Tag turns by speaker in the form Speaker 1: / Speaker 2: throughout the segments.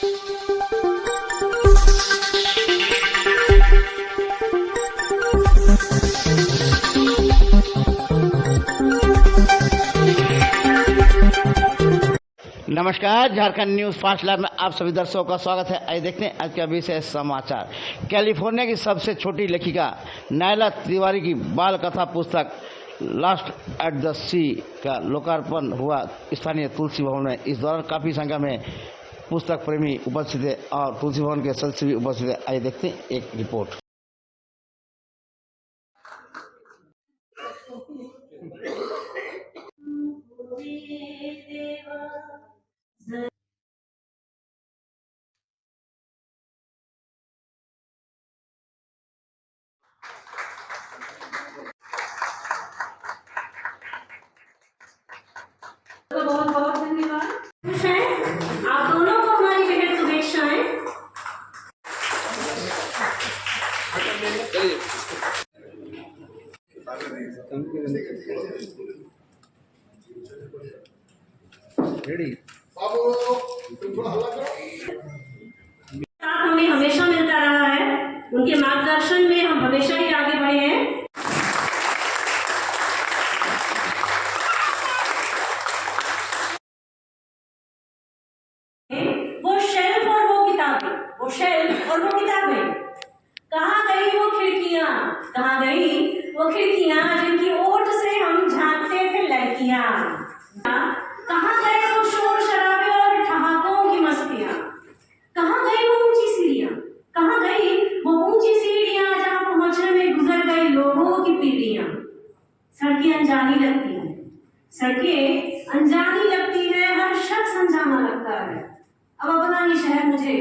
Speaker 1: नमस्कार, Jharkhand news fast live में आप सभी दर्शकों का स्वागत है। आइए देखते हैं आज का विशेष समाचार। कैलिफोर्निया की सबसे छोटी लेखिका नायला तिवारी की बाल कथा पुस्तक लास्ट एट द सी का लोकार्पण हुआ स्थानीय तुलसी भवन में। इस दौरान काफी संख्या में पुस्तक प्रेमी उपस्थित थे और तुलसी भवन के सदस्य भी उपस्थित थे। आइए देखते हैं एक रिपोर्ट।
Speaker 2: तो बहुत बहुत धन्यवाद। आप दोनों को हमारी बेहद शुभेच्छाएं। साथ हमें हमेशा मिलता रहा है। उनके मार्गदर्शन में हम हमेशा ही आगे बढ़े हैं। वो शेल्फ और वो किताबें कहाँ गई वो खिड़कियां, कहाँ गई वो खिड़कियां जिनकी ओट से हम झांकते थे लड़कियां। कहाँ गए वो शोर शराबे और ठहाकों की मस्तियां, कहाँ गई वो ऊंची सीढ़ियां, कहाँ गई वो ऊंची सीढ़ियां जहां पहुंचने में गुजर गई लोगों की पीढ़ियां। सड़कें अनजानी लगती हैं, सड़कें अनजानी लगती है, हर शख्स अनजाना लगता है। अब अपना ही शहर मुझे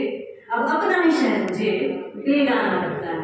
Speaker 2: बेगाना लगता है।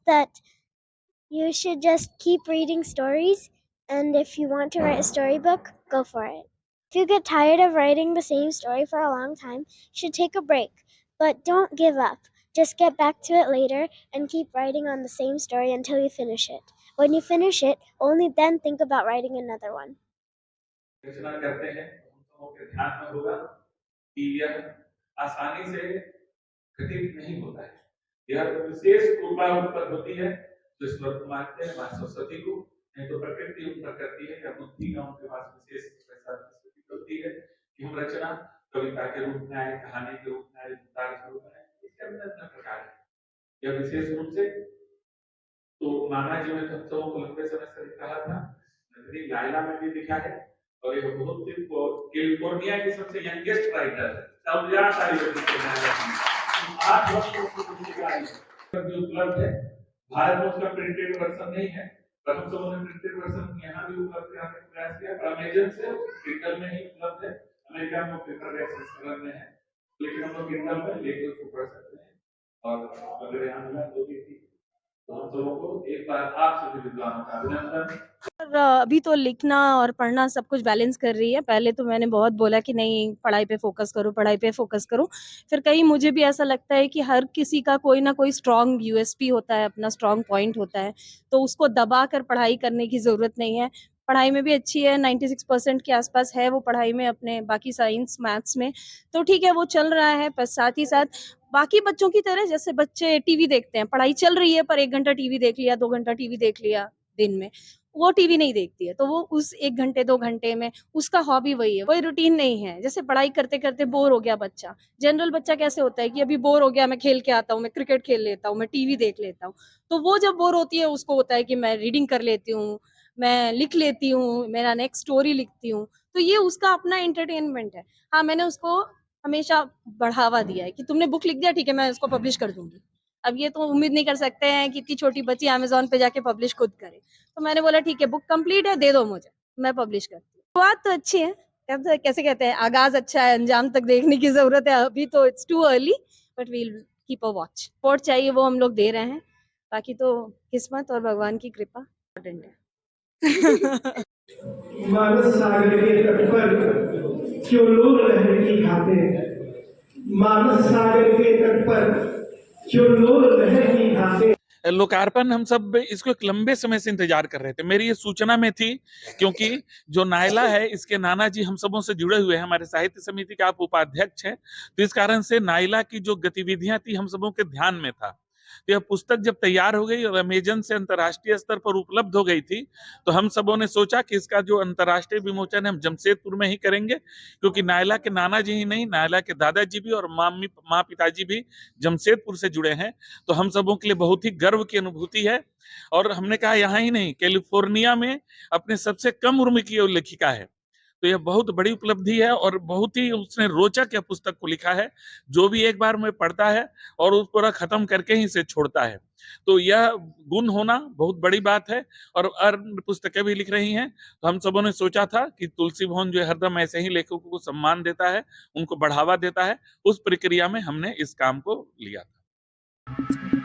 Speaker 3: That you should just keep reading stories, and if you want to write a storybook, go for it. If you get tired of writing the same story for a long time, you should take a break, but don't give up. Just get back to it later and keep writing on the same story until you finish it. When you finish it, only then think about writing another one.
Speaker 4: रचना करते हैं तो हम सबके ध्यान में होगा कि यह आसानी से घटित नहीं होता है। यह विशेष कृपा उत्पन्न होती है जो ईश्वर को मानते हैं, मां सरस्वती को, नहीं तो प्रकृति उत्पन्न करती है या बुद्धि का उनके पास विशेष स्थिति होती है कि हम रचना कविता के रूप में आए, कहानी के रूप में आए, गीता के रूप में आए, इसके अंदर अपना प्रकार है। यह विशेष रूप से तो नाना जी ने हम सबों को लंबे समय से लिख रहा था, नगरी लाइला में भी लिखा है और यह बहुत ही कैलिफोर्निया की सबसे यंगेस्ट राइटर है। तब यार सारी लिखते 8 वर्ष की उपलब्ध है। भारत में उसका प्रिंटेड वर्जन नहीं है, पर हम सबों ने प्रिंटेड वर्जन यहाँ भी उपलब्ध कराने का प्रयास किया। अमेज़न से किंडल में ही उपलब्ध है, अमेरिका में पेपर बेस्ड संस्करण में है, लेकिन हम लोग किंडल में लेकर उसको पढ़ सकते हैं। और अगर यहाँ मिला तो भी तो हम सबों को एक बार आप सभी विद्वानों का अभिनंदन।
Speaker 5: अभी तो लिखना और पढ़ना सब कुछ बैलेंस कर रही है। पहले तो मैंने बहुत बोला कि नहीं पढ़ाई पे फोकस करो, फिर कहीं मुझे भी ऐसा लगता है कि हर किसी का कोई ना कोई स्ट्रॉन्ग यूएसपी होता है, अपना स्ट्रॉन्ग पॉइंट होता है, तो उसको दबा कर पढ़ाई करने की जरूरत नहीं है। पढ़ाई में भी अच्छी है, 96% के आसपास है वो पढ़ाई में, अपने बाकी साइंस मैथ्स में, तो ठीक है वो चल रहा है। पर साथ ही साथ बाकी बच्चों की तरह, जैसे बच्चे टीवी देखते हैं, पढ़ाई चल रही है पर 1 घंटा टीवी देख लिया, 2 घंटा टीवी देख लिया दिन में, वो टीवी नहीं देखती है। तो वो उस 1 घंटे 2 घंटे में उसका हॉबी वही है, कोई रूटीन नहीं है। जैसे पढ़ाई करते-करते बोर हो गया बच्चा, जनरल बच्चा कैसे होता है कि अभी बोर हो गया, मैं खेल के आता हूँ, मैं क्रिकेट खेल लेता हूँ, मैं टीवी देख लेता हूँ। तो वो जब बोर होती है उसको होता है कि मैं रीडिंग कर लेती हूँ, मैं लिख लेती हूँ, मेरा नेक्स्ट स्टोरी लिखती हूँ। तो ये उसका अपना एंटरटेनमेंट है। हाँ, मैंने उसको हमेशा बढ़ावा दिया है कि तुमने बुक लिख दिया, ठीक है मैं इसको पब्लिश कर दूँगी। अब ये तो उम्मीद नहीं कर सकते हैं कि इतनी छोटी बच्ची अमेज़न पे जाके पब्लिश खुद करे। तो मैंने बोला ठीक है बुक कंप्लीट है, दे दो मुझे, मैं पब्लिश करती हूँ। शुरुआत तो अच्छी है, कहते कैसे कहते हैं आगाज़ अच्छा है, अंजाम तक देखने की ज़रूरत है। अभी तो it's too early but we will keep a watch. Support चाहिए वो हम लोग दे रहे हैं, बाकी तो किस्मत और भगवान की कृपा इम्पोर्टेंट है।
Speaker 6: मानस सागर के तट पर क्यों लोग लहर की खाते, मानस सागर के तट पर क्यों लोग लहर की खाते।
Speaker 4: लोकार्पण हम सब इसको एक लंबे समय से इंतजार कर रहे थे। मेरी ये सूचना में थी क्योंकि जो नायला है इसके नाना जी हम सबों से जुड़े हुए हैं, हमारे साहित्य समिति के आप उपाध्यक्ष हैं, तो इस कारण से नायला की जो गतिविधियां थी हम सबों के ध्यान में था। तो यह पुस्तक जब तैयार हो गई और अमेजन से अंतर्राष्ट्रीय स्तर पर उपलब्ध हो गई थी, तो हम सबों ने सोचा कि इसका जो अंतर्राष्ट्रीय विमोचन है हम जमशेदपुर में ही करेंगे, क्योंकि नायला के नाना जी ही नहीं, नायला के दादाजी भी और माँ पिताजी भी जमशेदपुर से जुड़े हैं। तो हम सबों के लिए बहुत ही गर्व की अनुभूति है। और हमने कहा यहाँ ही नहीं, कैलिफोर्निया में अपने सबसे कम उम्र की वो लेखिका है, तो यह बहुत बड़ी उपलब्धि है और बहुत ही उसने रोचक यह पुस्तक को लिखा है। जो भी एक बार में पढ़ता है और उस पूरा खत्म करके ही इसे छोड़ता है, तो यह गुण होना बहुत बड़ी बात है। और अन्य पुस्तकें भी लिख रही हैं, तो हम सबों ने सोचा था कि तुलसी भवन जो है हरदम ऐसे ही लेखकों को सम्मान देता है, उनको बढ़ावा देता है, उस प्रक्रिया में हमने इस काम को लिया था।